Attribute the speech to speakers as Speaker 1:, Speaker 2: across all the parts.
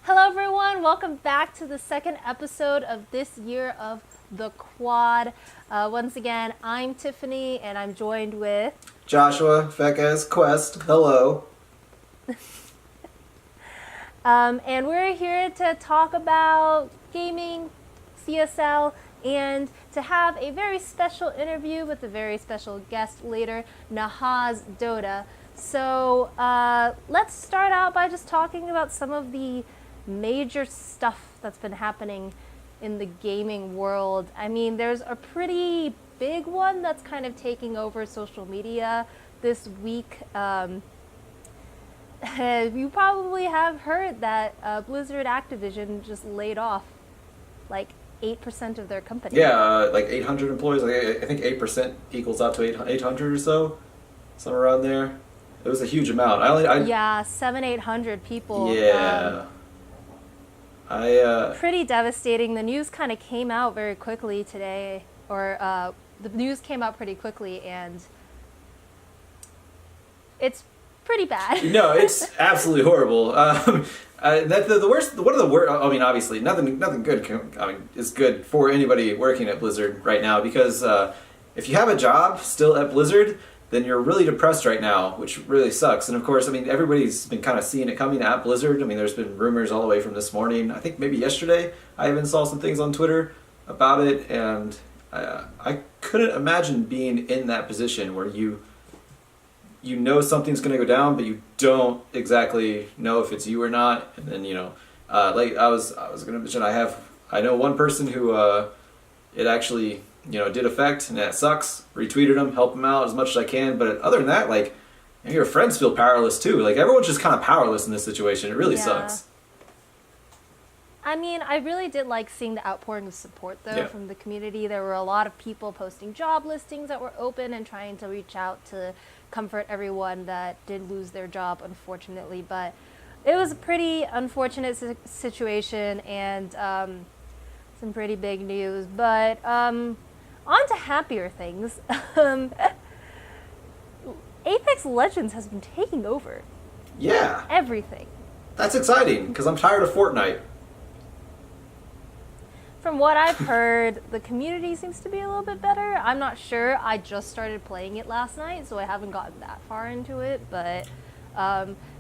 Speaker 1: Hello everyone, welcome back to the second episode of this year of The Quad. Once again, I'm Tiffany and I'm joined with...
Speaker 2: Joshua, Fekez, Quest, hello.
Speaker 1: And we're here to talk about gaming, CSL, and to have a very special interview with a very special guest later, Nahaz Dota. So let's start out by just talking about some of the major stuff that's been happening in the gaming world. I mean, there's a pretty big one that's kind of taking over social media this week. You probably have heard that Blizzard Activision just laid off like 8% of their company.
Speaker 2: Yeah, like 800 employees. I think 8% equals out to 800 or so, somewhere around there. It was a huge amount.
Speaker 1: Yeah, 700-800 people.
Speaker 2: Yeah.
Speaker 1: Pretty devastating. The news kind of came out very quickly today, or the news came out pretty quickly, and it's pretty bad.
Speaker 2: No, it's absolutely horrible. The worst. One of the worst. I mean, obviously, nothing good. Is good for anybody working at Blizzard right now because if you have a job still at Blizzard, then you're really depressed right now, which really sucks. And of course, I mean, everybody's been kind of seeing it coming at Blizzard. I mean, there's been rumors all the way from this morning. I think maybe yesterday I even saw some things on Twitter about it, and I couldn't imagine being in that position where you know something's going to go down, but you don't exactly know if it's you or not. And then like I was going to mention, I know one person who it actually did affect, and that sucks. Retweeted him, help him out as much as I can. But other than that, like, your friends feel powerless too. Like, everyone's just kind of powerless in this situation. It really sucks.
Speaker 1: I mean, I really did like seeing the outpouring of support, though, from the community. There were a lot of people posting job listings that were open and trying to reach out to comfort everyone that did lose their job, unfortunately. But it was a pretty unfortunate situation and some pretty big news. But on to happier things. Apex Legends has been taking over.
Speaker 2: Yeah.
Speaker 1: Everything.
Speaker 2: That's exciting, because I'm tired of Fortnite.
Speaker 1: From what I've heard, the community seems to be a little bit better. I'm not sure. I just started playing it last night, so I haven't gotten that far into it. But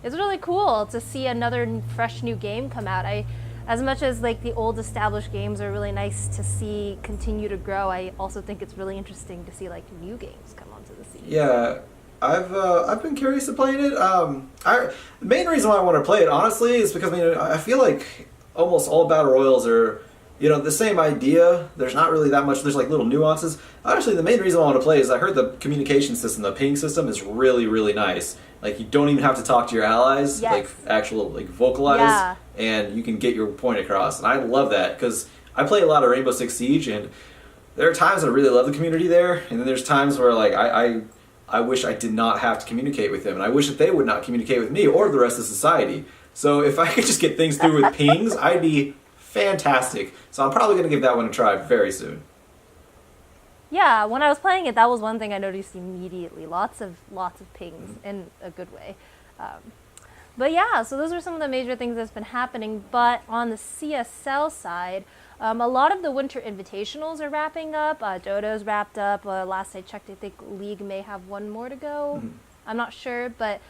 Speaker 1: it's really cool to see another fresh new game come out. As much as like the old established games are really nice to see continue to grow, I also think it's really interesting to see like new games come onto the scene.
Speaker 2: Yeah, I've been curious to playing it. The main reason why I want to play it, honestly, is because I feel like almost all battle royals are the same idea. There's not really that much. There's like little nuances. Honestly, the main reason I want to play is I heard the communication system, the ping system, is really, really nice. Like, you don't even have to talk to your allies, like vocalize, and you can get your point across. And I love that because I play a lot of Rainbow Six Siege, and there are times I really love the community there, and then there's times where like I wish I did not have to communicate with them, and I wish that they would not communicate with me or the rest of society. So if I could just get things through with pings, I'd be fantastic. So I'm probably going to give that one a try very soon.
Speaker 1: Yeah, when I was playing it, that was one thing I noticed immediately. Lots of pings in a good way. But yeah, so those are some of the major things that's been happening. But on the CSL side, a lot of the winter invitationals are wrapping up. Dodo's wrapped up. Last I checked, I think League may have one more to go. Mm-hmm. I'm not sure, but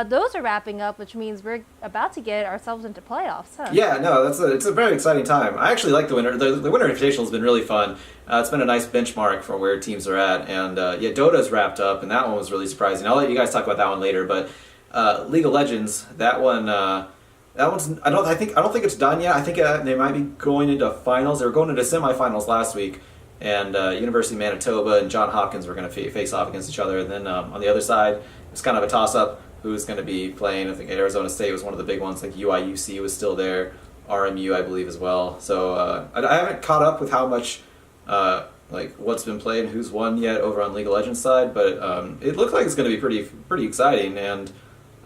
Speaker 1: those are wrapping up, which means we're about to get ourselves into playoffs, huh?
Speaker 2: Yeah, no, it's a very exciting time. I actually like the winter. The winter invitational has been really fun. It's been a nice benchmark for where teams are at, and Dota's wrapped up, and that one was really surprising. I'll let you guys talk about that one later, but League of Legends, that one's I don't think it's done yet. I think they might be going into finals. They were going into semifinals last week, and University of Manitoba and Johns Hopkins were going to face off against each other. And then on the other side, it's kind of a toss-up who's going to be playing. I think Arizona State was one of the big ones. Like UIUC was still there, RMU I believe as well. So I haven't caught up with how much like what's been played and who's won yet over on League of Legends side, but it looks like it's going to be pretty exciting. And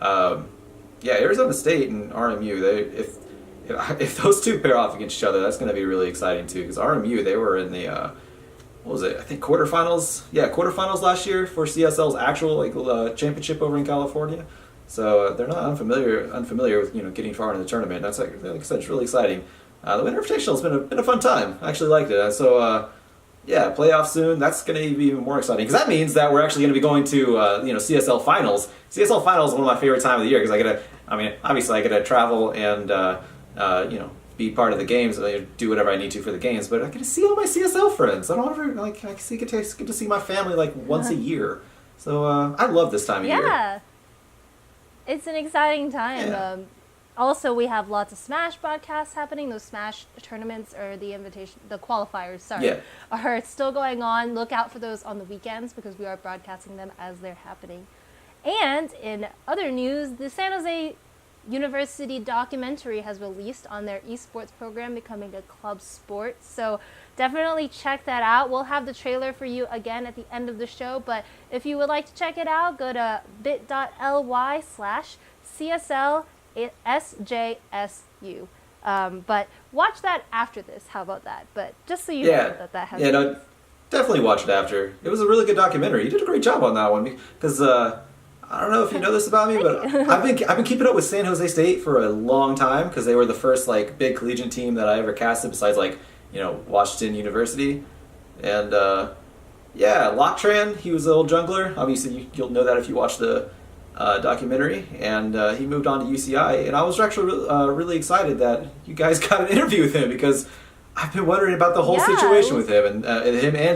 Speaker 2: Arizona State and RMU, if those two pair off against each other, that's going to be really exciting too. Because RMU, they were in the what was it? I think quarterfinals. Yeah, quarterfinals last year for CSL's actual championship over in California. So they're not unfamiliar with getting far into the tournament. That's like I said, it's really exciting. The Winter Invitational has been a fun time. I actually liked it. So yeah, playoffs soon. That's going to be even more exciting because that means that we're actually going to be going to CSL finals. CSL finals is one of my favorite time of the year because obviously I get to travel and be part of the games, do whatever I need to for the games. But I get to see all my CSL friends. I don't ever get to see my family like once a year. So I love this time of year.
Speaker 1: Yeah, it's an exciting time.
Speaker 2: Yeah.
Speaker 1: Also, we have lots of Smash broadcasts happening. Those Smash tournaments or the qualifiers, are still going on. Look out for those on the weekends because we are broadcasting them as they're happening. And in other news, the San Jose University documentary has released on their esports program, becoming a club sport. So definitely check that out. We'll have the trailer for you again at the end of the show. But if you would like to check it out, go to bit.ly/CSL SJSU. But watch that after this. How about that? But just so you know that has.
Speaker 2: Yeah, no, definitely watch it after. It was a really good documentary. You did a great job on that one because I don't know if you know this about me, but I've been keeping up with San Jose State for a long time because they were the first like big collegiate team that I ever casted besides Washington University, and Locktran, he was the old jungler. Obviously, you'll know that if you watch the documentary, and he moved on to UCI, and I was actually really excited that you guys got an interview with him because I've been wondering about the whole situation with him and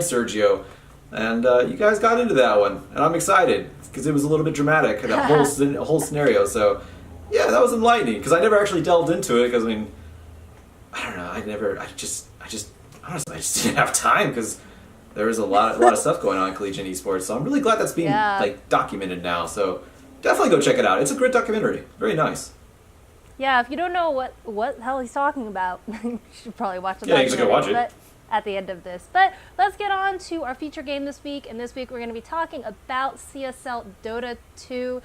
Speaker 2: Sergio, and you guys got into that one, and I'm excited because it was a little bit dramatic, that whole scenario. So yeah, that was enlightening because I never actually delved into it because I don't know, I just honestly I just didn't have time because there was a lot of stuff going on in Collegiate Esports. So I'm really glad that's being documented now. So definitely go check it out. It's a great documentary. Very nice.
Speaker 1: Yeah, if you don't know what the hell he's talking about, you should probably watch the
Speaker 2: documentary. Yeah, you should go watch it.
Speaker 1: At the end of this. But let's get on to our feature game this week. And this week we're going to be talking about CSL Dota 2.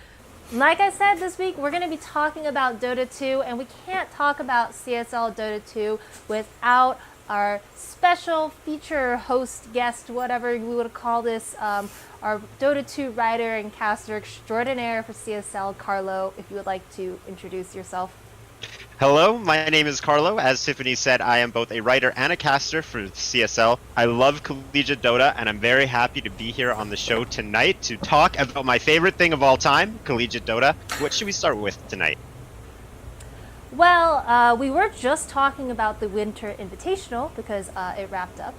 Speaker 1: Like I said, this week we're going to be talking about Dota 2. And we can't talk about CSL Dota 2 without our special feature host, guest, whatever we would call this, our Dota 2 writer and caster extraordinaire for CSL, Carlo, if you would like to introduce yourself.
Speaker 3: Hello, my name is Carlo. As Tiffany said, I am both a writer and a caster for CSL. I love Collegiate Dota, and I'm very happy to be here on the show tonight to talk about my favorite thing of all time, Collegiate Dota. What should we start with tonight?
Speaker 1: Well, we were just talking about the Winter Invitational because it wrapped up.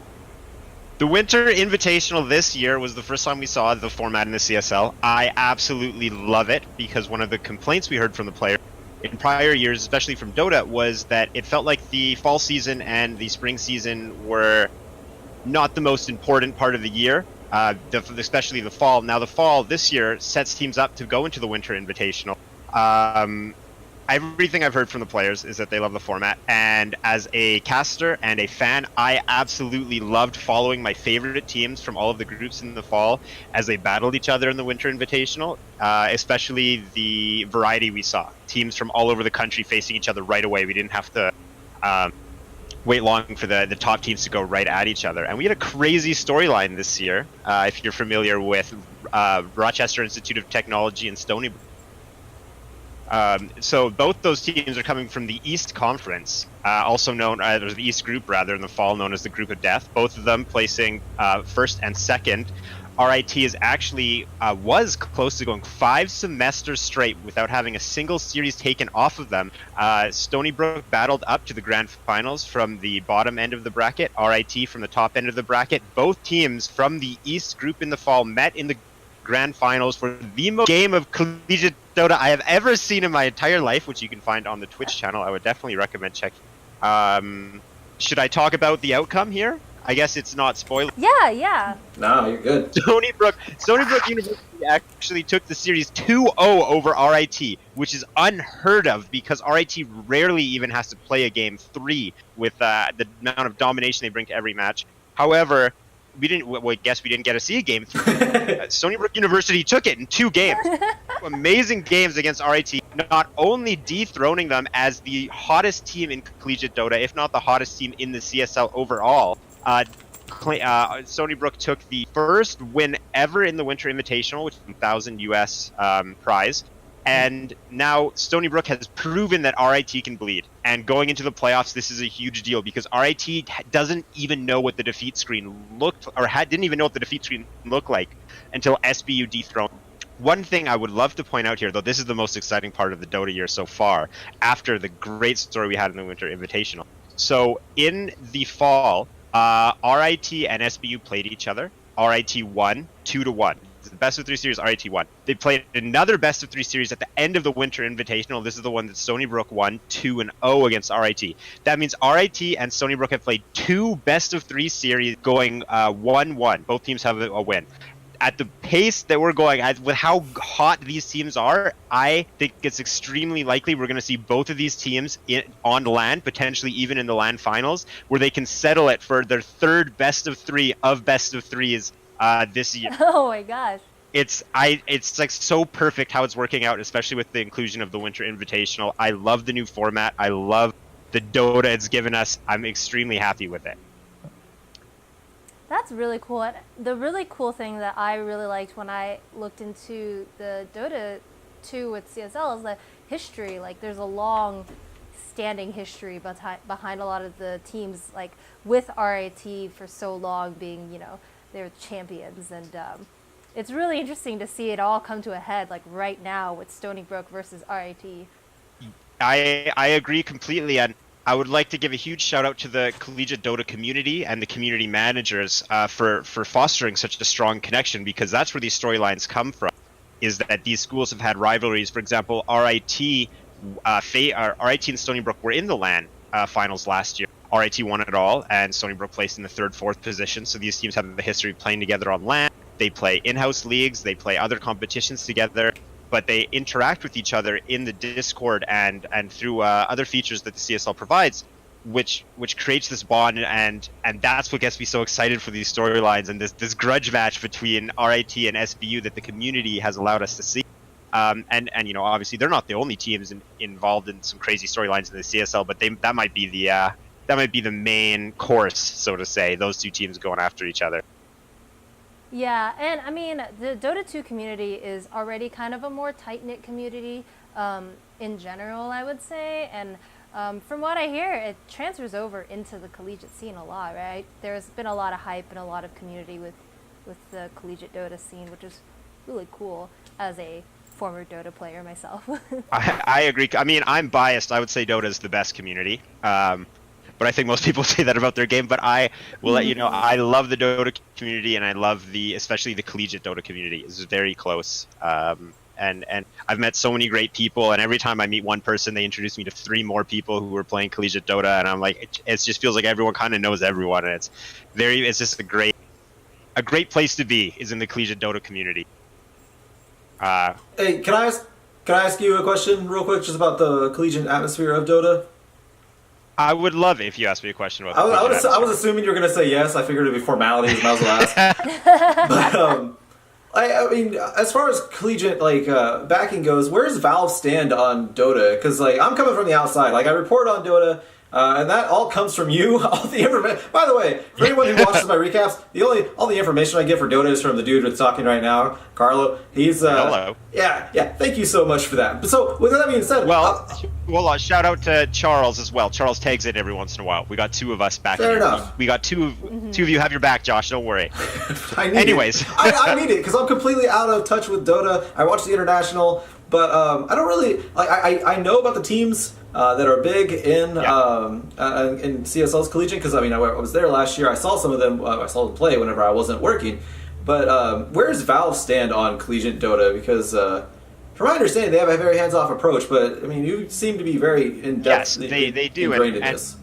Speaker 3: The Winter Invitational this year was the first time we saw the format in the CSL. I absolutely love it because one of the complaints we heard from the players in prior years, especially from Dota, was that it felt like the fall season and the spring season were not the most important part of the year, especially the fall. Now the fall this year sets teams up to go into the Winter Invitational. Everything I've heard from the players is that they love the format, and as a caster and a fan, I absolutely loved following my favorite teams from all of the groups in the fall as they battled each other in the Winter Invitational, especially the variety we saw. Teams from all over the country facing each other right away. We didn't have to wait long for the top teams to go right at each other. And we had a crazy storyline this year, if you're familiar with Rochester Institute of Technology and Stony Brook. So both those teams are coming from the East Conference, also known as the East Group, rather, in the fall known as the Group of Death. Both of them placing first and second. RIT is actually was close to going 5 semesters straight without having a single series taken off of them. Stony Brook battled up to the grand finals from the bottom end of the bracket, RIT from the top end of the bracket. Both teams from the East Group in the fall met in the grand finals for the most game of Collegiate Dota I have ever seen in my entire life, which you can find on the Twitch channel. I would definitely recommend checking. Should I talk about the outcome here? I guess it's not spoiler.
Speaker 1: Yeah.
Speaker 2: No, you're good.
Speaker 3: Stony Brook University actually took the series 2-0 over RIT, which is unheard of because RIT rarely even has to play a game 3 with the amount of domination they bring to every match. However, we didn't get to see a game 3. Stony Brook University took it in 2 games. Amazing games against RIT, not only dethroning them as the hottest team in Collegiate Dota, if not the hottest team in the CSL overall. Stony Brook took the first win ever in the Winter Invitational, which is $1,000 US prize, And now Stony Brook has proven that RIT can bleed. And going into the playoffs, this is a huge deal because RIT doesn't even know what the defeat screen looked, or didn't even know what the defeat screen looked like until SBU dethroned. One thing I would love to point out here, though, this is the most exciting part of the Dota year so far, after the great story we had in the Winter Invitational. So in the fall, RIT and SBU played each other. RIT won 2-1. The best of 3 series, RIT won. They played another best of 3 series at the end of the Winter Invitational. This is the one that Stony Brook won 2-0 against RIT. That means RIT and Stony Brook have played 2 best of 3 series going 1-1. Both teams have a win. At the pace that we're going, with how hot these teams are, I think it's extremely likely we're going to see both of these teams on LAN, potentially even in the LAN finals, where they can settle it for their 3rd best of 3 of best of 3s this year.
Speaker 1: Oh my gosh.
Speaker 3: It's like so perfect how it's working out, especially with the inclusion of the Winter Invitational. I love the new format. I love the Dota it's given us. I'm extremely happy with it.
Speaker 1: That's really cool. And the really cool thing that I really liked when I looked into the Dota 2 with CSL is the history. Like, there's a long standing history behind a lot of the teams, like with RIT for so long being, you know, they're champions. And it's really interesting to see it all come to a head, like right now with Stony Brook versus RIT.
Speaker 3: I agree completely. And I would like to give a huge shout out to the Collegiate Dota community and the community managers for fostering such a strong connection, because that's where these storylines come from, is that these schools have had rivalries. For example, RIT and Stony Brook were in the LAN finals last year. RIT won it all, and Stony Brook placed in the 3rd, 4th position. So these teams have the history of playing together on LAN. They play in-house leagues, they play other competitions together, but they interact with each other in the Discord and through other features that the CSL provides, which creates this bond, and that's what gets me so excited for these storylines and this grudge match between RIT and SBU that the community has allowed us to see. And you know, obviously they're not the only teams involved in some crazy storylines in the CSL, but that might be the main course, so to say. Those 2 teams going after each other.
Speaker 1: Yeah, and I mean, the Dota 2 community is already kind of a more tight-knit community in general, I would say. And from what I hear, it transfers over into the collegiate scene a lot, right? There's been a lot of hype and a lot of community with the collegiate Dota scene, which is really cool as a former Dota player myself.
Speaker 3: I agree. I mean, I'm biased. I would say Dota is the best community. But I think most people say that about their game. But I will let you know, I love the Dota community, and I love especially the collegiate Dota community. It's very close. And I've met so many great people, and every time I meet one person, they introduce me to 3 more people who are playing collegiate Dota, and I'm like, it just feels like everyone kind of knows everyone, and it's just a great place to be, is in the collegiate Dota community.
Speaker 2: Hey, can I ask you a question real quick, just about the collegiate atmosphere of Dota?
Speaker 3: I would love it if you asked me a question about.
Speaker 2: I was assuming you were going to say yes. I figured it'd be formalities, and I was ask. But I mean, as far as collegiate backing goes, where does Valve stand on Dota? Because I'm coming from the outside. I report on Dota. And that all comes from you. All the information. By the way, for anyone who watches my recaps, all the information I get for Dota is from the dude that's talking right now, Carlo. He's
Speaker 3: hello.
Speaker 2: Yeah. Thank you so much for that. But so, with that being said,
Speaker 3: shout out to Charles as well. Charles tags it every once in a while. We got 2 of us back.
Speaker 2: Fair enough.
Speaker 3: We got two of you have your back, Josh. Don't worry.
Speaker 2: Anyways, I need it because I'm completely out of touch with Dota. I watch the international, but I don't really I know about the teams that are big in CSL's collegiate, because I was there last year. I saw some of them. I saw them play whenever I wasn't working. But where does Valve stand on collegiate Dota? Because from my understanding, they have a very hands-off approach. But I mean, you seem to be very in depth.
Speaker 3: Yes, they do.
Speaker 2: Ingrained in this.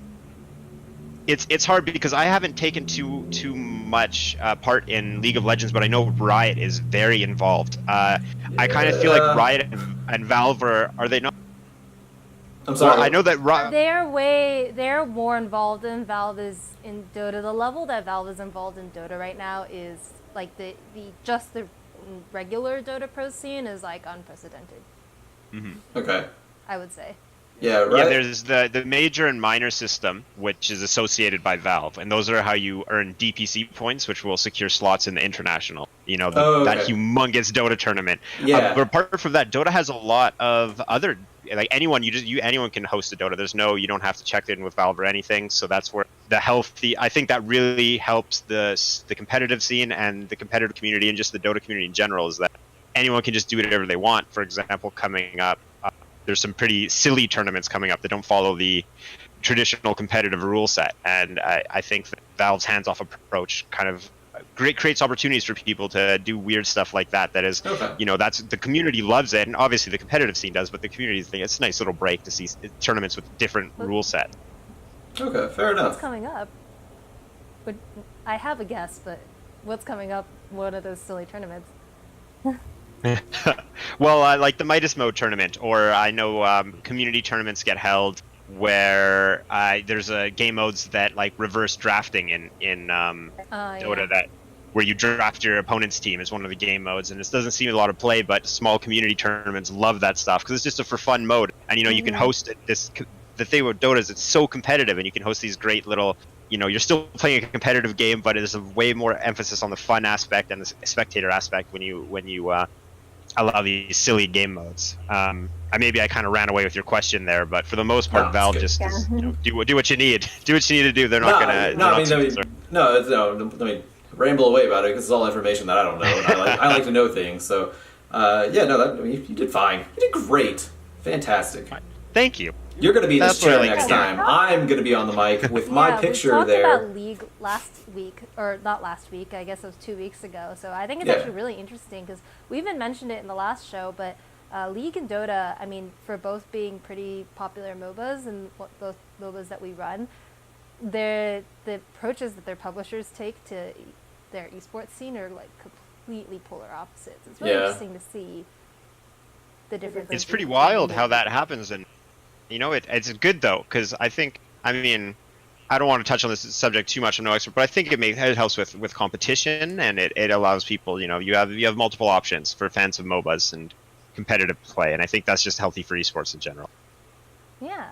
Speaker 3: It's hard because I haven't taken too much part in League of Legends, but I know Riot is very involved. I kind of feel like Riot and Valve are they not?
Speaker 2: I'm sorry.
Speaker 3: Well, I know that
Speaker 1: they're more involved than Valve is in Dota. The level that Valve is involved in Dota right now is the regular Dota pro scene is unprecedented.
Speaker 2: Okay.
Speaker 1: I would say.
Speaker 2: Yeah,
Speaker 3: Yeah,
Speaker 2: right.
Speaker 3: there's the major and minor system, which is associated by Valve, and those are how you earn DPC points, which will secure slots in the international.
Speaker 2: Oh,
Speaker 3: That
Speaker 2: okay.
Speaker 3: humongous Dota tournament. But
Speaker 2: Yeah.
Speaker 3: apart from that, Dota has a lot of other like anyone can host a Dota. You don't have to check in with Valve or anything. So that's where I think that really helps the competitive scene and the competitive community and just the Dota community in general is that anyone can just do whatever they want. For example, coming up. There's some pretty silly tournaments coming up that don't follow the traditional competitive rule set, and I think that Valve's hands-off approach kind of creates opportunities for people to do weird stuff like that. That is,
Speaker 2: Okay.
Speaker 3: that's the community loves it, and obviously the competitive scene does, but the community thing, it's a nice little break to see tournaments with different rule set.
Speaker 2: Okay. Fair
Speaker 1: What's
Speaker 2: enough.
Speaker 1: coming up? But I have a guess, but what's coming up? One of those silly tournaments.
Speaker 3: Well, like the Midas Mode tournament, or I know community tournaments get held where there's game modes that like reverse drafting in Dota
Speaker 1: Yeah.
Speaker 3: that where you draft your opponent's team is one of the game modes, and this doesn't seem a lot of play, but small community tournaments love that stuff because it's just a for fun mode, and you can host it. The thing with Dota is it's so competitive, and you can host these great little. You're still playing a competitive game, but there's a way more emphasis on the fun aspect and the spectator aspect when you allow these silly game modes. Maybe I kind of ran away with your question there, but for the most part,
Speaker 2: No, it's
Speaker 3: Valve
Speaker 2: good.
Speaker 3: just is, do what you need. Do what you need to do. They're
Speaker 2: No,
Speaker 3: not gonna.
Speaker 2: no. I mean, let me ramble away about it because it's all information that I don't know, and I like to know things. So, yeah, no, you did fine. You did great, fantastic.
Speaker 3: Thank you.
Speaker 2: You're going to be in this
Speaker 3: That's what I
Speaker 2: chair
Speaker 3: like
Speaker 2: next
Speaker 3: to hear.
Speaker 2: time. I'm going to be on the mic with my
Speaker 1: Yeah,
Speaker 2: picture
Speaker 1: we talked
Speaker 2: there.
Speaker 1: about League last week, or not last week. I guess it was 2 weeks ago. So I think it's
Speaker 2: Yeah.
Speaker 1: actually really interesting because we even mentioned it in the last show. But League and Dota, I mean, for both being pretty popular MOBAs and both MOBAs that we run, the approaches that their publishers take to their esports scene are like completely polar opposites. It's really
Speaker 2: Yeah.
Speaker 1: interesting to see the differences.
Speaker 3: It's pretty wild how that happens, and it's good though because I mean I don't want to touch on this subject too much. I'm no expert, but I think it helps with competition, and it allows people. You have multiple options for fans of MOBAs and competitive play, and I think that's just healthy for esports in general.
Speaker 1: Yeah.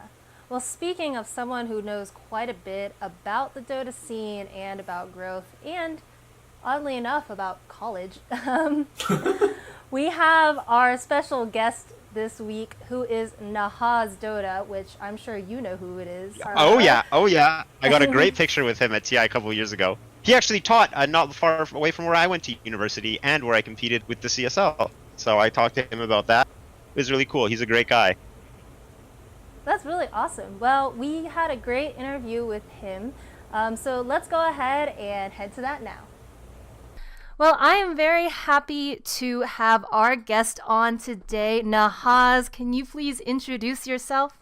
Speaker 1: Well, speaking of someone who knows quite a bit about the Dota scene and about growth, and oddly enough, about college, we have our special guest this week, who is Nahaz Dota, which I'm sure you know who it is.
Speaker 3: Oh yeah. I got a great picture with him at TI a couple of years ago. He actually taught not far away from where I went to university and where I competed with the CSL. So I talked to him about that. It was really cool. He's a great guy.
Speaker 1: That's really awesome. Well, we had a great interview with him. So let's go ahead and head to that now. Well, I am very happy to have our guest on today. Nahaz, can you please introduce yourself?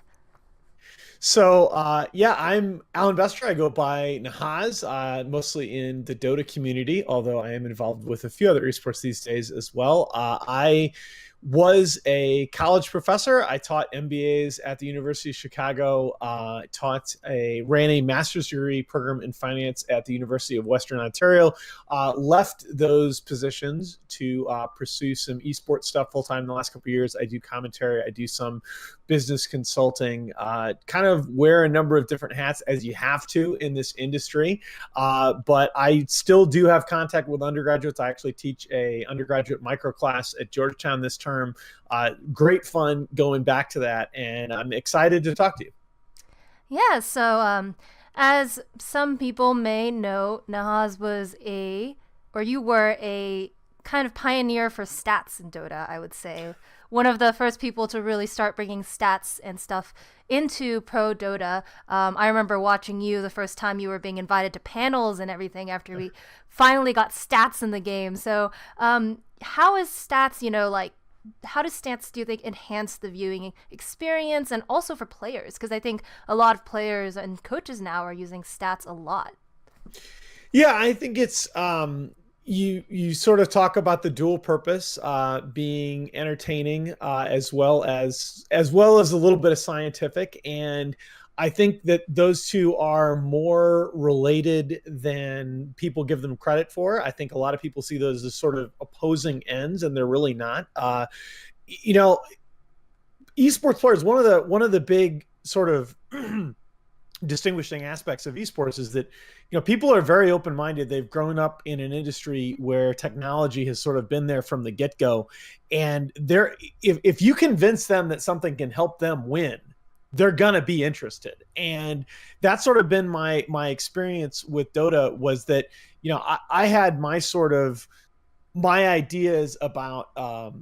Speaker 4: So, yeah, I'm Alan Bester. I go by Nahaz, mostly in the Dota community, although I am involved with a few other esports these days as well. I was a college professor. I taught MBAs at the University of Chicago, ran a master's degree program in finance at the University of Western Ontario, left those positions to pursue some esports stuff full-time in the last couple of years. I do commentary. I do some business consulting, kind of wear a number of different hats as you have to in this industry. But I still do have contact with undergraduates. I actually teach a undergraduate micro class at Georgetown this term. Great fun going back to that, and I'm excited to talk to you.
Speaker 1: Yeah, so as some people may know, Nahaz you were a kind of pioneer for stats in Dota, I would say. One of the first people to really start bringing stats and stuff into pro Dota. I remember watching you the first time you were being invited to panels and everything after we finally got stats in the game. So how is stats, how does stats, do you think, enhance the viewing experience and also for players? Because I think a lot of players and coaches now are using stats a lot.
Speaker 4: Yeah, I think it's you sort of talk about the dual purpose, being entertaining as well as a little bit of scientific, and I think that those two are more related than people give them credit for. I think a lot of people see those as sort of opposing ends, and they're really not. esports players, one of the big sort of distinguishing aspects of esports is that, people are very open-minded. They've grown up in an industry where technology has sort of been there from the get-go, and if you convince them that something can help them win, they're gonna be interested. And that's sort of been my experience with Dota, was that, I had my ideas about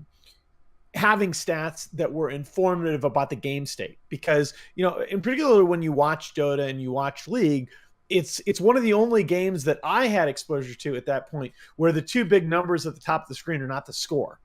Speaker 4: having stats that were informative about the game state, because, in particular, when you watch Dota and you watch League, it's one of the only games that I had exposure to at that point where the two big numbers at the top of the screen are not the score.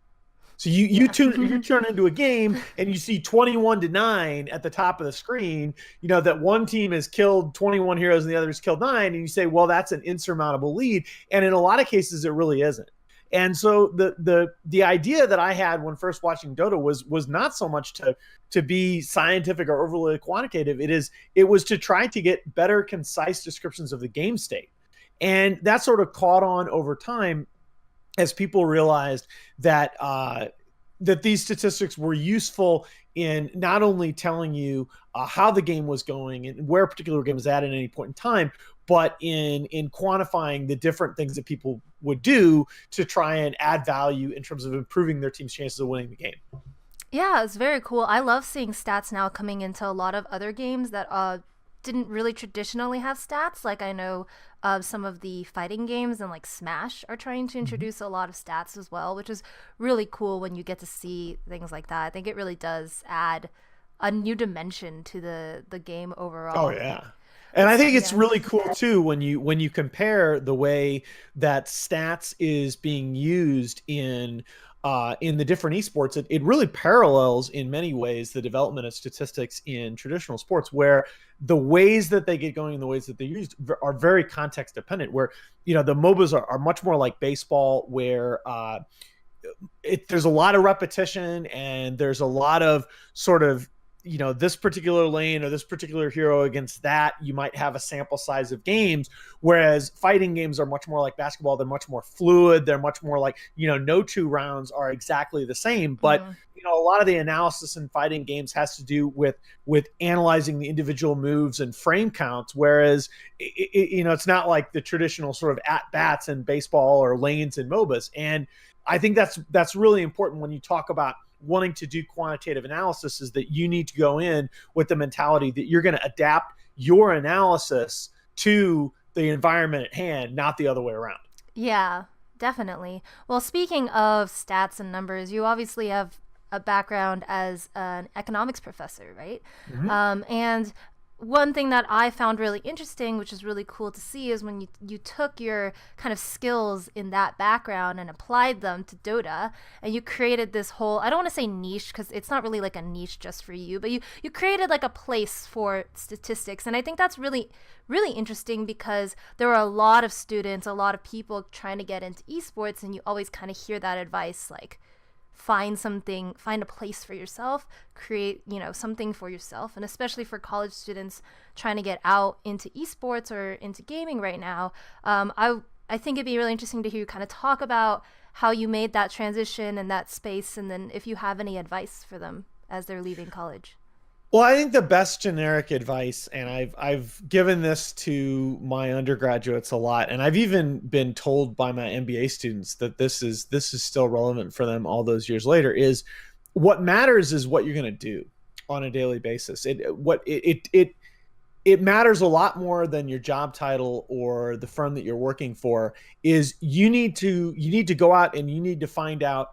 Speaker 4: So you turn into a game and you see 21-9 at the top of the screen, that one team has killed 21 heroes and the other has killed 9, and you say, well, that's an insurmountable lead. And in a lot of cases, it really isn't. And so the idea that I had when first watching Dota was not so much to be scientific or overly quantitative. It was to try to get better, concise descriptions of the game state. And that sort of caught on over time as people realized that that these statistics were useful in not only telling you how the game was going and where a particular game was at any point in time, but in quantifying the different things that people would do to try and add value in terms of improving their team's chances of winning the game.
Speaker 1: Yeah, it's very cool. I love seeing stats now coming into a lot of other games that didn't really traditionally have stats. Like, I know some of the fighting games and like Smash are trying to introduce a lot of stats as well, which is really cool when you get to see things like that. I think it really does add a new dimension to the game overall.
Speaker 4: Oh yeah. And I think it's really cool too when you compare the way that stats is being used in the different esports. It really parallels in many ways the development of statistics in traditional sports, where the ways that they get going and the ways that they're used are very context dependent. Where the MOBAs are much more like baseball, where there's a lot of repetition and there's a lot of sort of this particular lane or this particular hero against that, you might have a sample size of games, whereas fighting games are much more like basketball. They're much more fluid. They're much more like, no two rounds are exactly the same. But, a lot of the analysis in fighting games has to do with analyzing the individual moves and frame counts, whereas, it's not like the traditional sort of at-bats in baseball or lanes in MOBAs. And I think that's really important when you talk about wanting to do quantitative analysis, is that you need to go in with the mentality that you're going to adapt your analysis to the environment at hand, not the other way around.
Speaker 1: Yeah, definitely. Well, speaking of stats and numbers, you obviously have a background as an economics professor, right? Mm-hmm. And one thing that I found really interesting, which is really cool to see, is when you took your kind of skills in that background and applied them to Dota, and you created this whole, I don't want to say niche, because it's not really like a niche just for you, but you created like a place for statistics. And I think that's really, really interesting, because there are a lot of students, a lot of people trying to get into esports, and you always kind of hear that advice, like, find a place for yourself, create, something for yourself. And especially for college students trying to get out into esports or into gaming right now, I think it'd be really interesting to hear you kind of talk about how you made that transition and that space, and then if you have any advice for them as they're leaving college.
Speaker 4: Well, I think the best generic advice, and I've given this to my undergraduates a lot, and I've even been told by my MBA students that this is still relevant for them all those years later, is what matters is what you're going to do on a daily basis. It matters a lot more than your job title or the firm that you're working for. Is you need to go out and you need to find out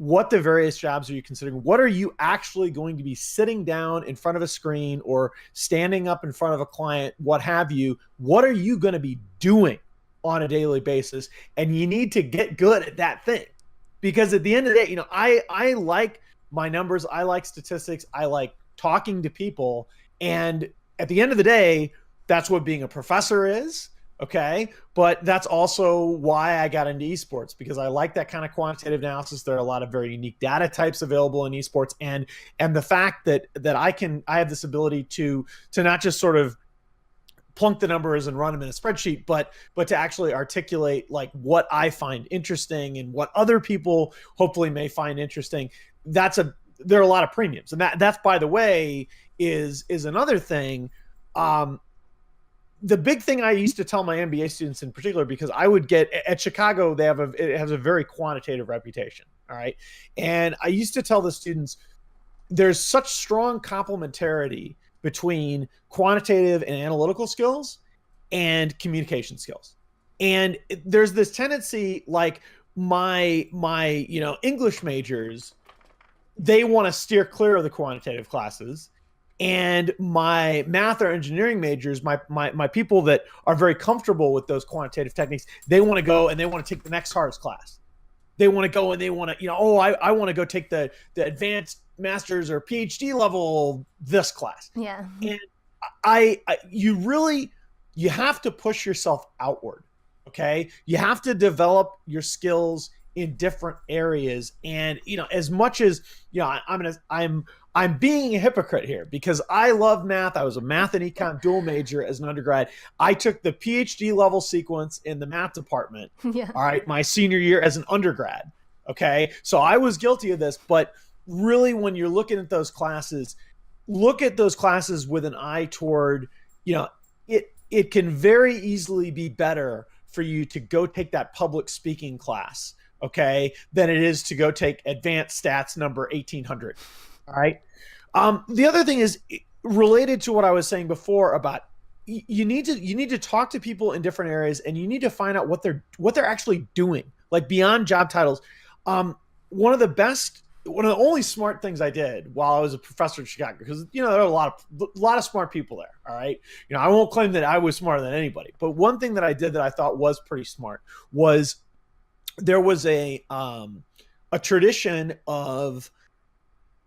Speaker 4: what the various jobs are you considering? What are you actually going to be sitting down in front of a screen or standing up in front of a client, what have you? What are you going to be doing on a daily basis? And you need to get good at that thing. Because at the end of the day, I like my numbers. I like statistics. I like talking to people. And at the end of the day, that's what being a professor is. Okay. But that's also why I got into esports, because I like that kind of quantitative analysis. There are a lot of very unique data types available in esports. And the fact that I have this ability to not just sort of plunk the numbers and run them in a spreadsheet, but to actually articulate like what I find interesting and what other people hopefully may find interesting. That's there are a lot of premiums. And that's, by the way, is another thing. The big thing I used to tell my MBA students in particular, because I would get at Chicago, it has a very quantitative reputation. All right. And I used to tell the students, there's such strong complementarity between quantitative and analytical skills and communication skills. And there's this tendency, like my English majors, they want to steer clear of the quantitative classes. And my math or engineering majors, my people that are very comfortable with those quantitative techniques, they want to go and they want to take the next hardest class. They want to go and they want to, I want to go take the advanced master's or PhD level this class.
Speaker 1: Yeah.
Speaker 4: And you have to push yourself outward. Okay. You have to develop your skills in different areas. And, as much as, I'm being a hypocrite here because I love math. I was a math and econ dual major as an undergrad. I took the PhD level sequence in the math department.
Speaker 1: Yeah.
Speaker 4: All right. My senior year as an undergrad. Okay. So I was guilty of this, but really when you're looking at those classes, look at those classes with an eye toward, it can very easily be better for you to go take that public speaking class, okay, than it is to go take advanced stats number 1800. All right. The other thing is related to what I was saying before about you need to talk to people in different areas and you need to find out what they're actually doing, like beyond job titles. One of the only smart things I did while I was a professor at Chicago, because there are a lot of smart people there. All right. I won't claim that I was smarter than anybody, but one thing that I did that I thought was pretty smart was there was a tradition of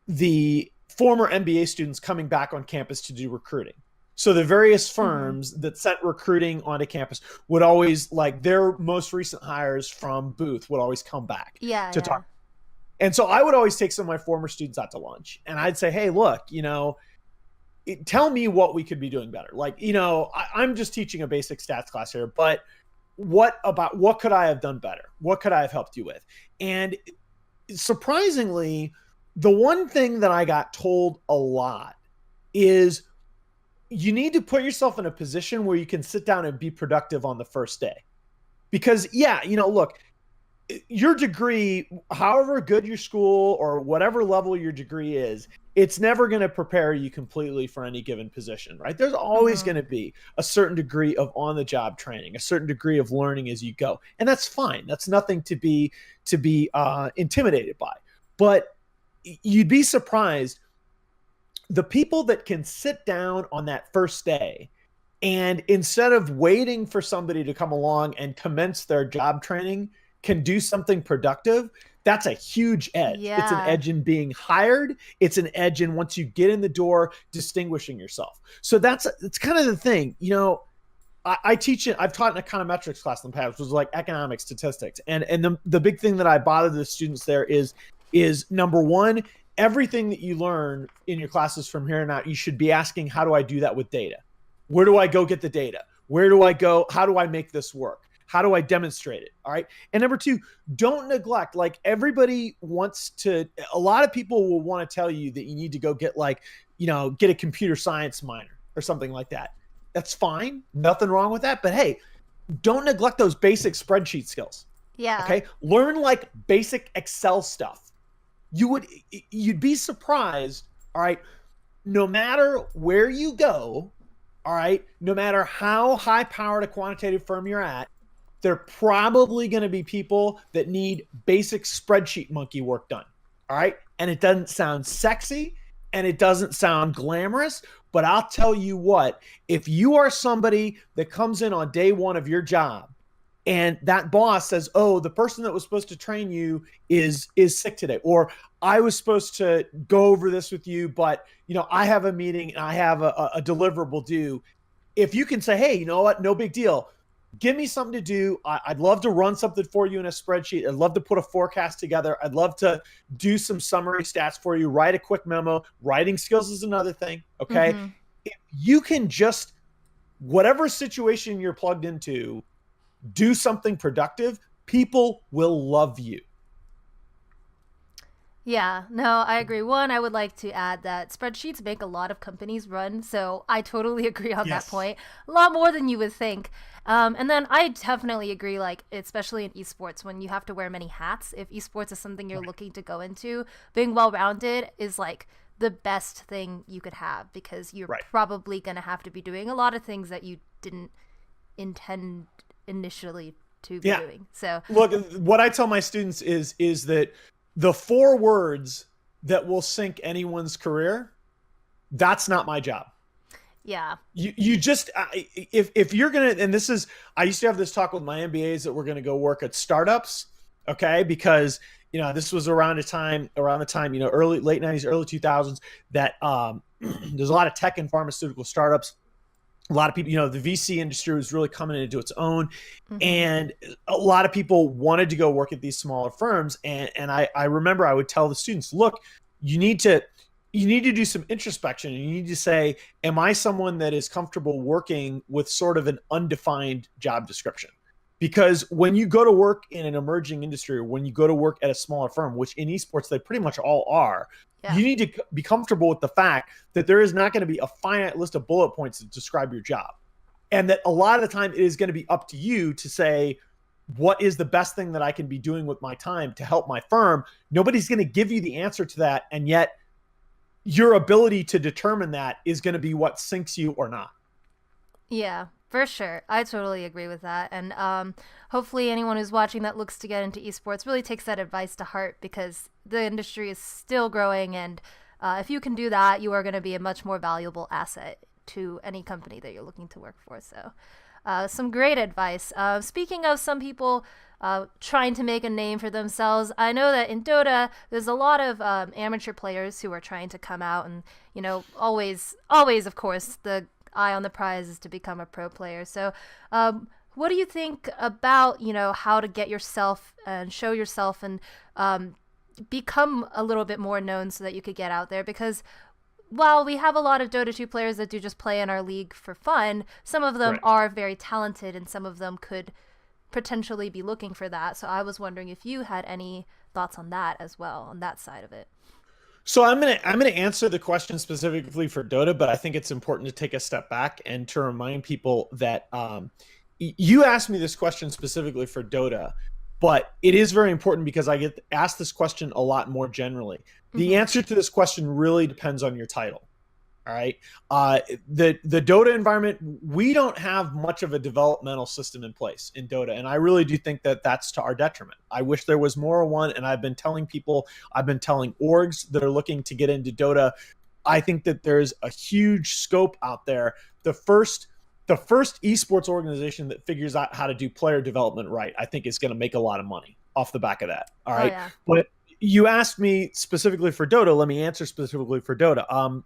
Speaker 4: the former MBA students coming back on campus to do recruiting. So the various firms that sent recruiting onto campus would always, like, their most recent hires from Booth would always come back to talk. And so I would always take some of my former students out to lunch and I'd say, hey, look, tell me what we could be doing better. Like, I'm just teaching a basic stats class here, but what could I have done better? What could I have helped you with? And surprisingly, the one thing that I got told a lot is you need to put yourself in a position where you can sit down and be productive on the first day. Because look, your degree, however good your school or whatever level your degree is, it's never going to prepare you completely for any given position, right? There's always going to be a certain degree of on-the-job training, a certain degree of learning as you go. And that's fine. That's nothing to be intimidated by. But you'd be surprised the people that can sit down on that first day and instead of waiting for somebody to come along and commence their job training, can do something productive. That's a huge edge.
Speaker 1: Yeah.
Speaker 4: It's an edge in being hired. It's an edge in, once you get in the door, distinguishing yourself. So it's kind of the thing. I teach it. I've taught an econometrics class in the past, which was like economic statistics. And the big thing that I bother the students there is number one, everything that you learn in your classes from here on out, you should be asking, how do I do that with data? Where do I go get the data? Where do I go? How do I make this work? How do I demonstrate it? All right. And number two, don't neglect, like, everybody wants to, a lot of people will want to tell you that you need to go get get a computer science minor or something like that. That's fine. Nothing wrong with that. But hey, don't neglect those basic spreadsheet skills.
Speaker 1: Yeah.
Speaker 4: Okay. Learn like basic Excel stuff. You'd be surprised. All right. No matter where you go, all right, no matter how high powered a quantitative firm you're at, there are probably going to be people that need basic spreadsheet monkey work done. All right. And it doesn't sound sexy and it doesn't sound glamorous, but I'll tell you what, if you are somebody that comes in on day one of your job and that boss says, oh, the person that was supposed to train you is sick today, or I was supposed to go over this with you, but I have a meeting and I have a deliverable due. If you can say, hey, you know what? No big deal. Give me something to do. I'd love to run something for you in a spreadsheet. I'd love to put a forecast together. I'd love to do some summary stats for you, write a quick memo. Writing skills is another thing. Okay. Mm-hmm. If you can just, whatever situation you're plugged into, do something productive, people will love you.
Speaker 1: Yeah, no, I agree. One, I would like to add that spreadsheets make a lot of companies run, so I totally agree on that
Speaker 4: Yes.
Speaker 1: point. A lot more than you would think. And then I definitely agree, like, especially in esports, when you have to wear many hats, if esports is something you're looking to go into, being well rounded is like the best thing you could have because you're
Speaker 4: Right.
Speaker 1: probably going to have to be doing a lot of things that you didn't intend initially to be
Speaker 4: Yeah.
Speaker 1: doing. So,
Speaker 4: Look, what I tell my students is that the 4 words that will sink anyone's career, that's not my job.
Speaker 1: yeah.
Speaker 4: You just if you're gonna, and this is, I used to have this talk with my MBAs that we're gonna go work at startups, okay? Because this was around the time early late '90s, early 2000s that there's a lot of tech and pharmaceutical startups. A lot of people, the VC industry was really coming into its own,
Speaker 1: Mm-hmm.
Speaker 4: and a lot of people wanted to go work at these smaller firms. And I remember I would tell the students, look, you need to do some introspection, and you need to say, am I someone that is comfortable working with sort of an undefined job description? Because when you go to work in an emerging industry, or when you go to work at a smaller firm, which in esports they pretty much all are,
Speaker 1: Yeah.
Speaker 4: you need to be comfortable with the fact that there is not going to be a finite list of bullet points to describe your job. And that a lot of the time it is going to be up to you to say, what is the best thing that I can be doing with my time to help my firm? Nobody's going to give you the answer to that. And yet your ability to determine that is going to be what sinks you or not.
Speaker 1: Yeah, for sure. I totally agree with that. And hopefully, anyone who's watching that looks to get into esports really takes that advice to heart because the industry is still growing. And if you can do that, you are going to be a much more valuable asset to any company that you're looking to work for. So, some great advice. Speaking of some people trying to make a name for themselves, I know that in Dota, there's a lot of amateur players who are trying to come out and, always, of course, the eye on the prize is to become a pro player. So, what do you think about how to get yourself and show yourself and become a little bit more known so that you could get out there? Because while we have a lot of Dota 2 players that do just play in our league for fun, some of them
Speaker 4: Right.
Speaker 1: are very talented and some of them could potentially be looking for that. So I was wondering if you had any thoughts on that as well, on that side of it.
Speaker 4: So I'm gonna answer the question specifically for Dota, but I think it's important to take a step back and to remind people that you asked me this question specifically for Dota, but it is very important because I get asked this question a lot more generally. The
Speaker 1: Mm-hmm.
Speaker 4: answer to this question really depends on your title. All right. The Dota environment, we don't have much of a developmental system in place in Dota, and I really do think that that's to our detriment. I wish there was more one, and I've been telling people, I've been telling orgs that are looking to get into Dota, I think that there's a huge scope out there. The first esports organization that figures out how to do player development right, I think is going to make a lot of money off the back of that. All
Speaker 1: Oh
Speaker 4: right.
Speaker 1: yeah.
Speaker 4: But you asked me specifically for Dota. Let me answer specifically for Dota.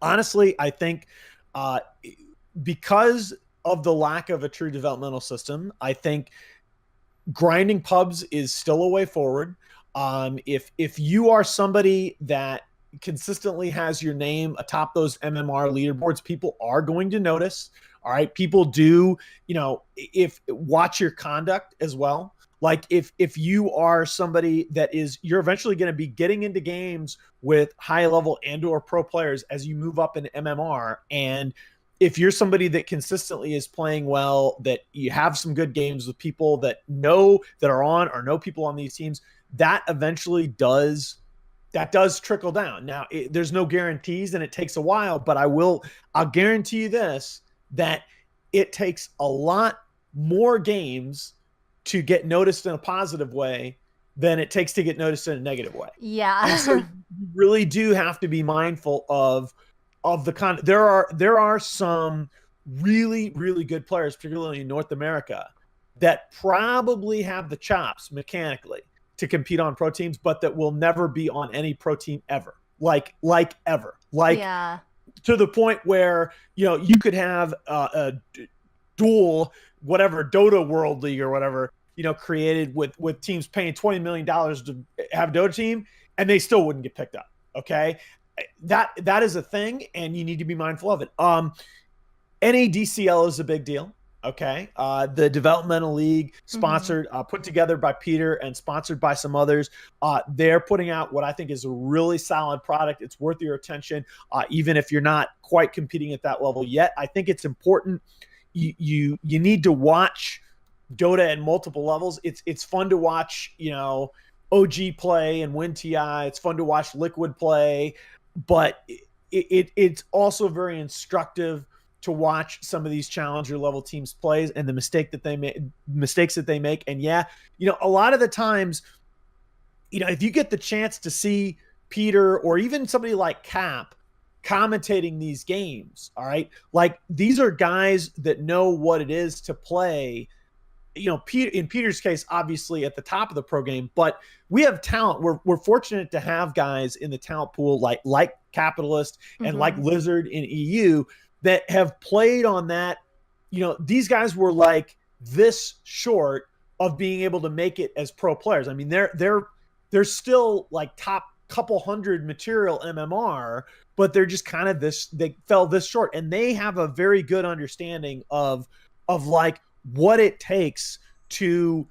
Speaker 4: Honestly, I think uh, because of the lack of a true developmental system, I think grinding pubs is still a way forward. If you are somebody that consistently has your name atop those MMR leaderboards, people are going to notice. All right, people do, if watch your conduct as well. Like if you are somebody that is, you're eventually going to be getting into games with high level and or pro players as you move up in MMR, and if you're somebody that consistently is playing well, that you have some good games with people that are on or know people on these teams, that eventually does trickle down. Now, there's no guarantees and it takes a while, but I'll guarantee you this, that it takes a lot more games to get noticed in a positive way than it takes to get noticed in a negative way. And so
Speaker 1: Yeah.
Speaker 4: you really do have to be mindful of the there are some really, really good players, particularly in North America, that probably have the chops mechanically to compete on pro teams, but that will never be on any pro team ever. Like ever. Like
Speaker 1: Yeah.
Speaker 4: to the point where, you could have a dual whatever Dota World League or whatever, created with teams paying $20 million to have a Dota team, and they still wouldn't get picked up. Okay. That is a thing, and you need to be mindful of it. NADCL is a big deal. Okay. The developmental league sponsored, put together by Peter and sponsored by some others. They're putting out what I think is a really solid product. It's worth your attention. Even if you're not quite competing at that level yet, I think it's important. You need to watch Dota at multiple levels. It's fun to watch, OG play and win TI. It's fun to watch Liquid play, but it's also very instructive to watch some of these challenger level teams plays and the mistakes that they make. And yeah, a lot of the times, if you get the chance to see Peter or even somebody like Cap commentating these games, all right, like these are guys that know what it is to play. Peter, in Peter's case, obviously at the top of the pro game, but we have talent. We're fortunate to have guys in the talent pool like Capitalist and like Lizard in EU that have played on that. These guys were like this short of being able to make it as pro players. I mean, they're still like top couple hundred material MMR, but they're just kind of they fell this short, and they have a very good understanding of like what it takes to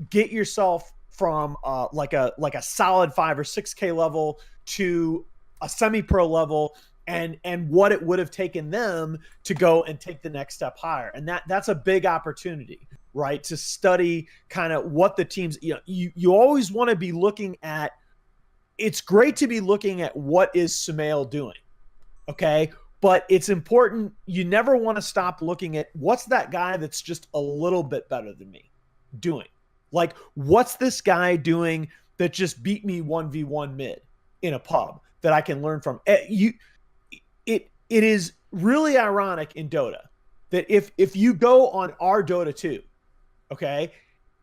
Speaker 4: get yourself from like a solid 5 or 6K level to a semi-pro level, and what it would have taken them to go and take the next step higher. And that's a big opportunity, right? To study kind of what the teams, you always want to be looking at. It's great to be looking at what is Sumail doing. Okay. But it's important. You never want to stop looking at what's that guy that's just a little bit better than me doing. Like, what's this guy doing that just beat me 1v1 mid in a pub that I can learn from? It is really ironic in Dota that if you go on our Dota 2, okay,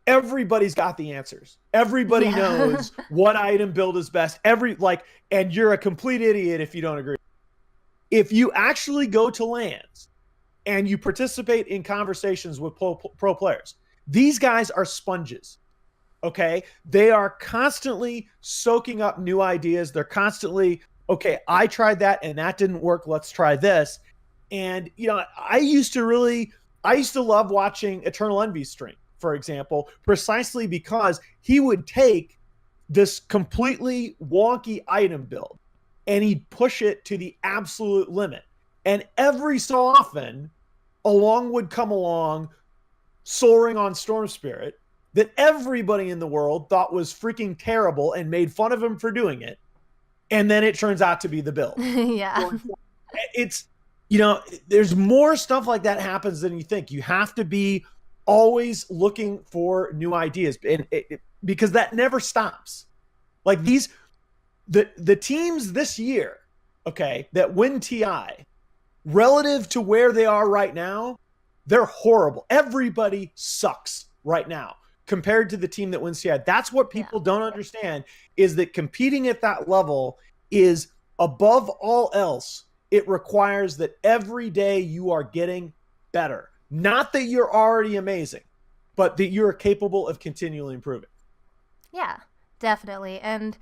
Speaker 4: everybody's got the answers. Everybody knows what item build is best. And you're a complete idiot if you don't agree. If you actually go to LANs and you participate in conversations with pro players, these guys are sponges. Okay, they are constantly soaking up new ideas. They're constantly, okay, I tried that and that didn't work. Let's try this. And, I used to love watching Eternal Envy stream, for example, precisely because he would take this completely wonky item build and he'd push it to the absolute limit. And every so often, along would come along soaring on Storm Spirit that everybody in the world thought was freaking terrible and made fun of him for doing it. And then it turns out to be the build.
Speaker 1: Yeah.
Speaker 4: It's, there's more stuff like that happens than you think. You have to be always looking for new ideas, and because that never stops. Like the teams this year, okay, that win TI, relative to where they are right now, they're horrible. Everybody sucks right now compared to the team that wins TI. That's what people don't understand, is that competing at that level is, above all else, it requires that every day you are getting better. Not that you're already amazing, but that you're capable of continually improving.
Speaker 1: Yeah, definitely. And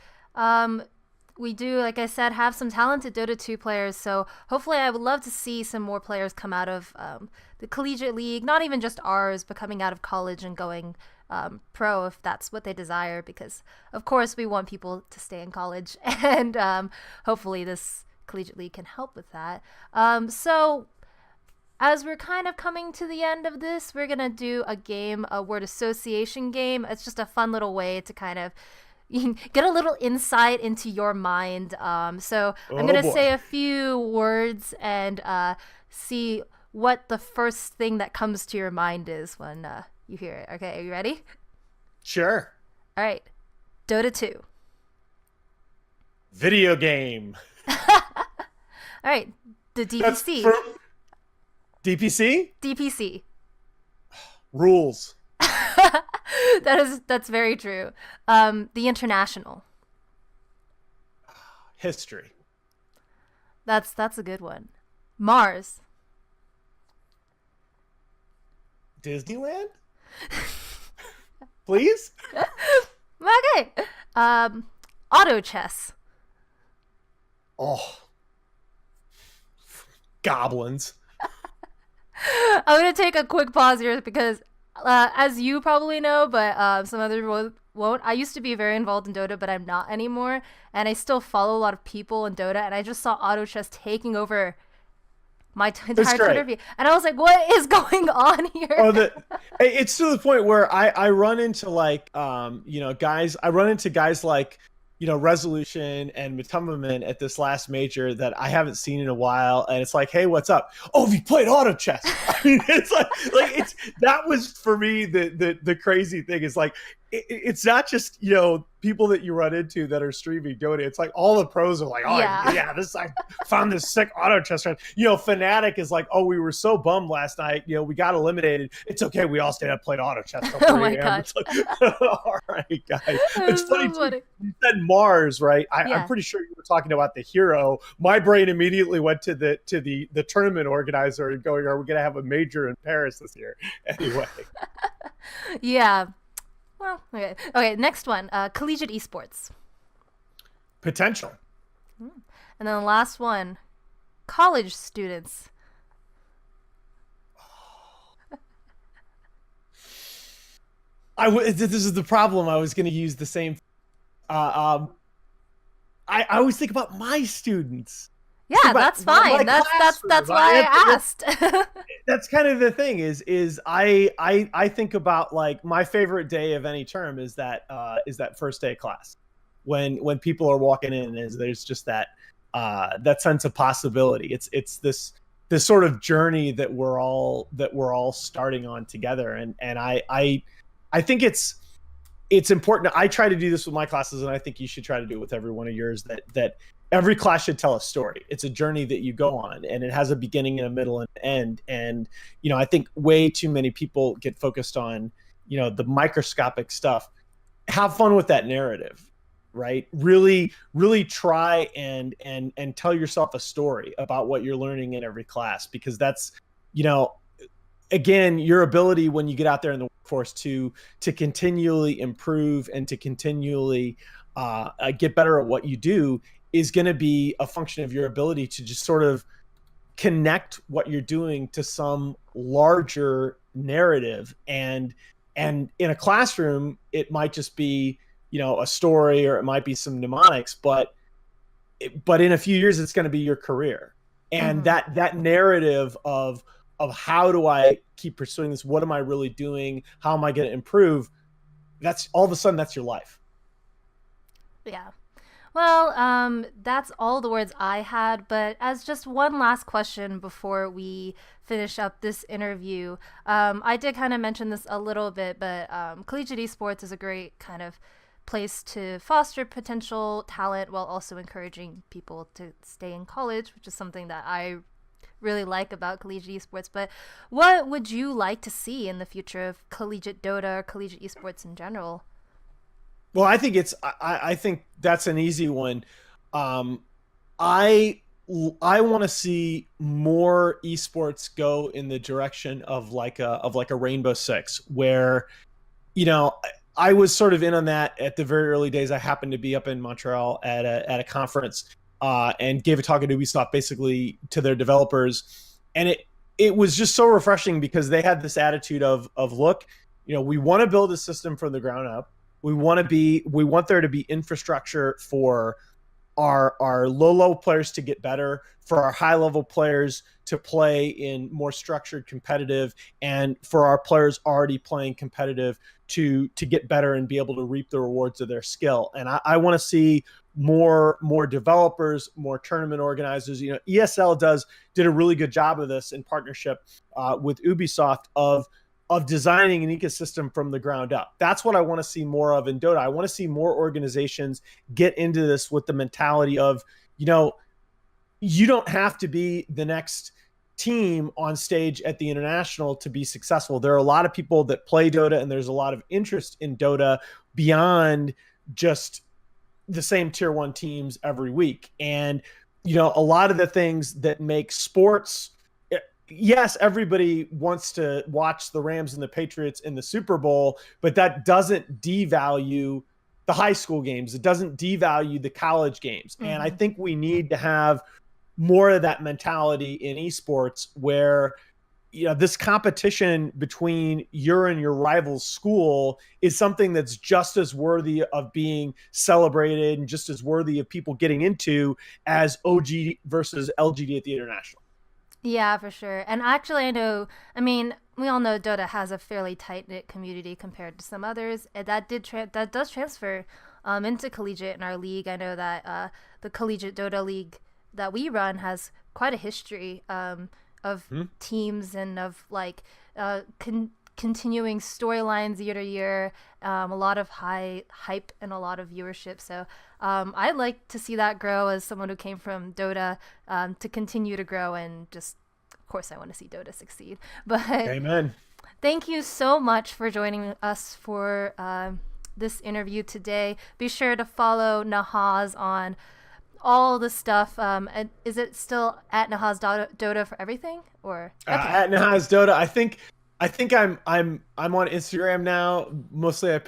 Speaker 1: we do, like I said, have some talented Dota 2 players. So hopefully I would love to see some more players come out of the Collegiate League, not even just ours, but coming out of college and going pro if that's what they desire. Because, of course, we want people to stay in college. And hopefully this Collegiate League can help with that. So as we're kind of coming to the end of this, we're going to do a word association game. It's just a fun little way to kind of get a little insight into your mind. So I'm going to say a few words and see what the first thing that comes to your mind is when you hear it. Okay, are you ready?
Speaker 4: Sure.
Speaker 1: All right. Dota 2.
Speaker 4: Video game.
Speaker 1: All right. The DPC.
Speaker 4: DPC?
Speaker 1: DPC.
Speaker 4: Rules.
Speaker 1: That's very true. The International.
Speaker 4: History.
Speaker 1: That's a good one. Mars.
Speaker 4: Disneyland? Please?
Speaker 1: Okay. Auto chess.
Speaker 4: Oh. Goblins.
Speaker 1: I'm gonna take a quick pause here because, as you probably know, but some others won't. I used to be very involved in Dota, but I'm not anymore, and I still follow a lot of people in Dota. And I just saw auto chess taking over my entire Twitter feed, and I was like, "What is going on here?"
Speaker 4: Oh, it's to the point where I run into like guys. I run into guys like Resolution and Matumbaman at this last major that I haven't seen in a while, and it's like, hey, what's up? Oh, we played auto chess. I mean, it's like it's that was for me the crazy thing is like it's not just people that you run into that are streaming Dota. It's like all the pros are like, oh yeah, this I found this sick auto chess friend. Fanatic is like, oh, we were so bummed last night. We got eliminated. It's okay. We all stayed up played auto chess.
Speaker 1: Oh my god!
Speaker 4: It's like, all right, guys. It's funny. You said Mars, right? I'm pretty sure you were talking about the hero. My brain immediately went to the tournament organizer and going, are we going to have a major in Paris this year? Anyway.
Speaker 1: Yeah. Well, okay. Okay, next one. Collegiate Esports.
Speaker 4: Potential.
Speaker 1: And then the last one. College students.
Speaker 4: This is the problem. I was going to use the same. I always think about my students.
Speaker 1: Yeah, that's fine. That's why I asked.
Speaker 4: That's kind of the thing is I think about like my favorite day of any term is that first day of class when people are walking in, there's just that sense of possibility. It's this sort of journey that we're all starting on together, and I think it's important. I try to do this with my classes, and I think you should try to do it with every one of yours, that every class should tell a story. It's a journey that you go on, and it has a beginning and a middle and end. And, I think way too many people get focused on, the microscopic stuff. Have fun with that narrative, right? Really, really try and tell yourself a story about what you're learning in every class, because that's, again, your ability when you get out there in the workforce to continually improve and to continually get better at what you do is going to be a function of your ability to just sort of connect what you're doing to some larger narrative. And in a classroom, it might just be, a story, or it might be some mnemonics, but in a few years, it's going to be your career. And that narrative of how do I keep pursuing this? What am I really doing? How am I going to improve? That's all of a sudden, that's your life.
Speaker 1: Yeah. Well, that's all the words I had, but as just one last question before we finish up this interview, I did kind of mention this a little bit, but Collegiate Esports is a great kind of place to foster potential talent while also encouraging people to stay in college, which is something that I really like about Collegiate Esports. But what would you like to see in the future of Collegiate Dota or Collegiate Esports in general?
Speaker 4: Well, I think I think that's an easy one. I want to see more esports go in the direction of like a Rainbow Six, where, I was sort of in on that at the very early days. I happened to be up in Montreal at a conference and gave a talk at Ubisoft, basically to their developers, and it was just so refreshing because they had this attitude of look, we want to build a system from the ground up. We want there to be infrastructure for our low players to get better, for our high level players to play in more structured competitive, and for our players already playing competitive to get better and be able to reap the rewards of their skill. And I want to see more developers, more tournament organizers. ESL did a really good job of this in partnership with Ubisoft of designing an ecosystem from the ground up. That's what I want to see more of in Dota. I want to see more organizations get into this with the mentality of, you don't have to be the next team on stage at the international to be successful. There are a lot of people that play Dota, and there's a lot of interest in Dota beyond just the same tier 1 teams every week. And, a lot of the things that make sports, yes, everybody wants to watch the Rams and the Patriots in the Super Bowl, but that doesn't devalue the high school games. It doesn't devalue the college games. Mm-hmm. And I think we need to have more of that mentality in esports where, this competition between your and your rival's school is something that's just as worthy of being celebrated and just as worthy of people getting into as OG versus LGD at the International.
Speaker 1: Yeah, for sure. And actually, I mean, we all know Dota has a fairly tight-knit community compared to some others. And that does transfer into Collegiate in our league. I know that the Collegiate Dota League that we run has quite a history of teams and of like continuing storylines year to year, a lot of high hype and a lot of viewership. So I'd like to see that grow as someone who came from Dota, to continue to grow, and just, of course, I want to see Dota succeed. But
Speaker 4: Amen.
Speaker 1: Thank you so much for joining us for this interview today. Be sure to follow Nahaz on all the stuff. Is it still at Nahaz Dota for everything, or
Speaker 4: at Nahaz Dota? I think I'm on Instagram now. Mostly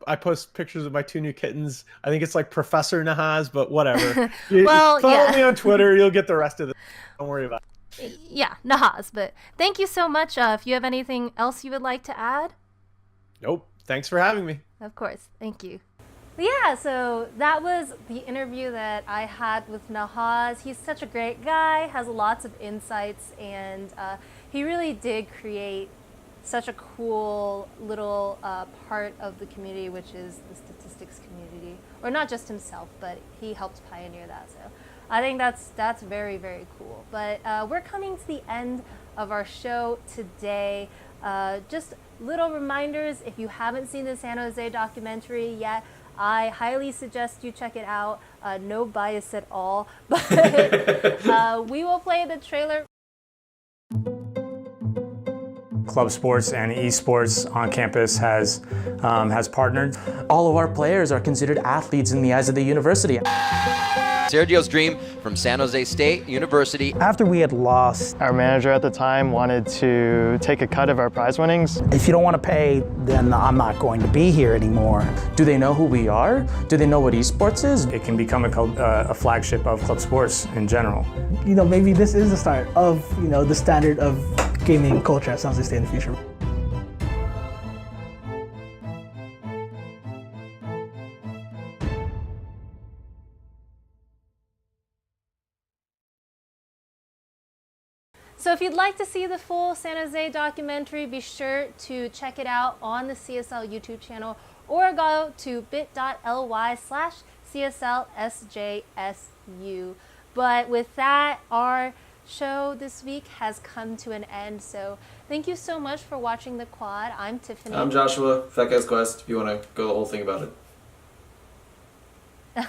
Speaker 4: I post pictures of my 2 new kittens. I think it's like Professor Nahaz, but whatever.
Speaker 1: Well,
Speaker 4: follow me on Twitter. You'll get the rest of it. Don't worry about it.
Speaker 1: Yeah, Nahaz. But thank you so much. If you have anything else you would like to add?
Speaker 4: Nope. Thanks for having me.
Speaker 1: Of course. Thank you. Yeah, so that was the interview that I had with Nahaz. He's such a great guy, has lots of insights, and he really did create such a cool little part of the community, which is the statistics community. Or not just himself, but he helped pioneer that. So I think that's very, very cool. But we're coming to the end of our show today. Just little reminders, if you haven't seen the San Jose documentary yet, I highly suggest you check it out. No bias at all, but we will play the trailer.
Speaker 5: Club sports and esports on campus has partnered.
Speaker 6: All of our players are considered athletes in the eyes of the university.
Speaker 7: Sergio's dream from San Jose State University.
Speaker 8: After we had lost, our manager at the time wanted to take a cut of our prize winnings.
Speaker 6: If you don't want to pay, then I'm not going to be here anymore. Do they know who we are? Do they know what esports is?
Speaker 5: It can become a flagship of club sports in general.
Speaker 9: Maybe this is the start of, the standard of gaming culture at San Jose State in the future.
Speaker 1: So if you'd like to see the full San Jose documentary, be sure to check it out on the CSL YouTube channel, or go to bit.ly/CSLSJSU. But with that, our show this week has come to an end. So thank you so much for watching The Quad. I'm Tiffany.
Speaker 2: I'm Joshua, Fat Guy's Quest, if you want to go the whole thing about it.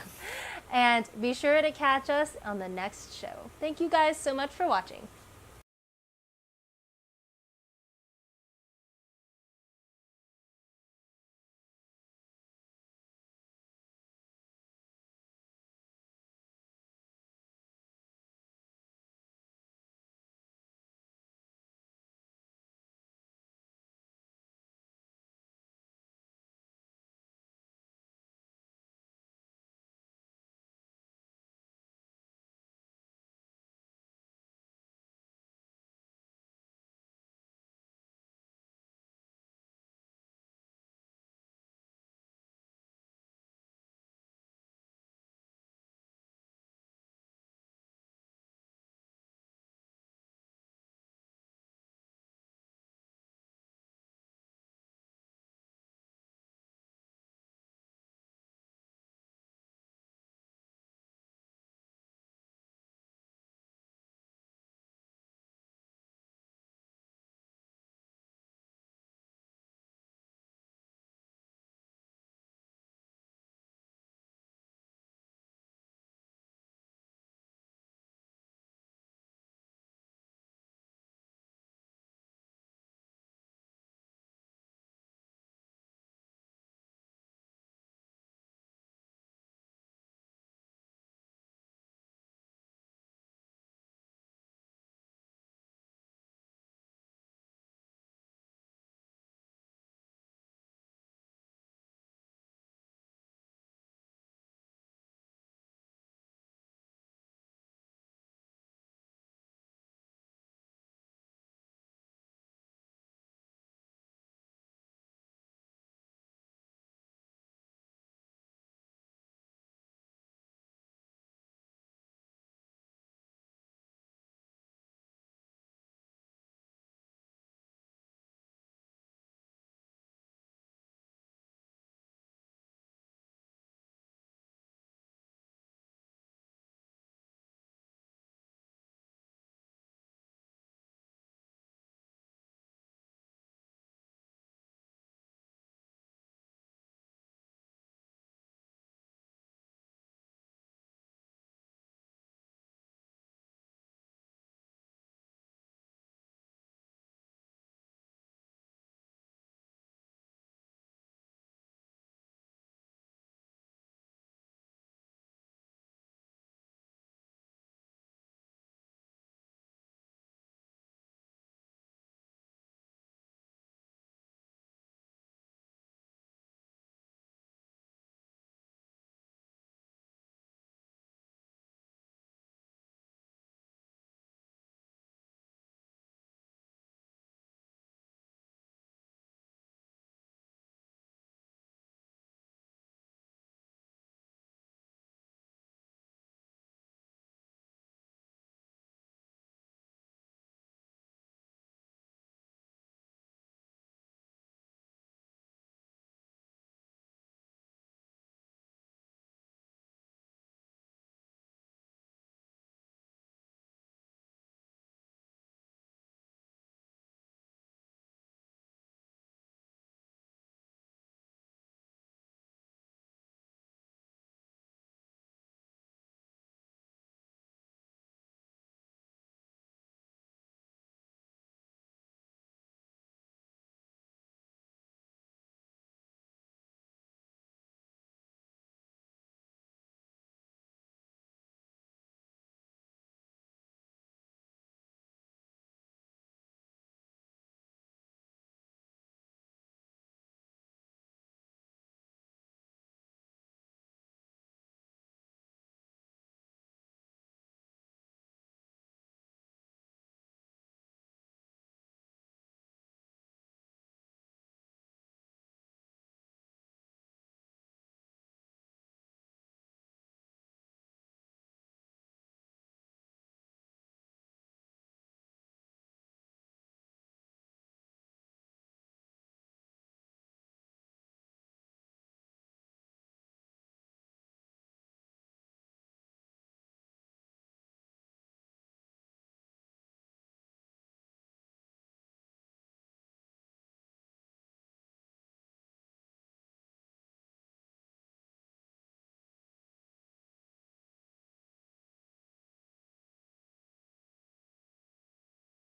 Speaker 1: And be sure to catch us on the next show. Thank you guys so much for watching.